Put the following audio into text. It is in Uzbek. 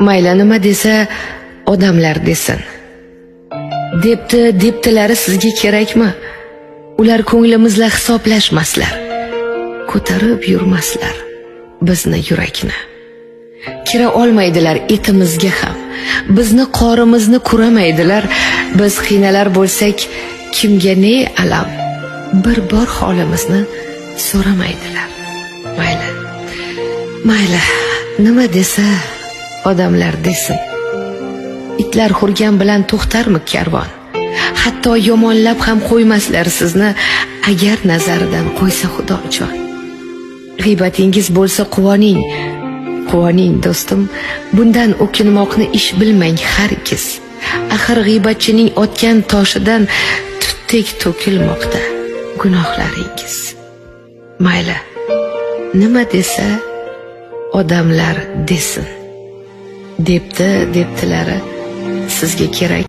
mayli nima desa odamlar desin. Debdilari sizga kerakmi? Ular ko'nglimizla hisoblashmaslar, ko'tarib yurmaslar bizni yurakni. Kira olmaydilar etimizga ham, bizni qorimizni ko'ramaydilar. Biz qiynalar bo'lsak, kimga ne alam, bir bor holimizni so'ramaydilar. Mayli, nima desa odamlar desin. Itlar hurgan bilan to'xtarmi karvon? Hatto yomonlab ham qo'ymaslar sizni, agar nazaridan qo'ysa Xudojon. G'iybatingiz bo'lsa quvoning do'stim, bundan o'kinmoqni ish bilmang hargiz. Axir g'iybatchining otgan toshidan tutdek to'kilmoqda gunohlaringiz. Mayli, nima desa odamlar desin. Debdilari sizga kerak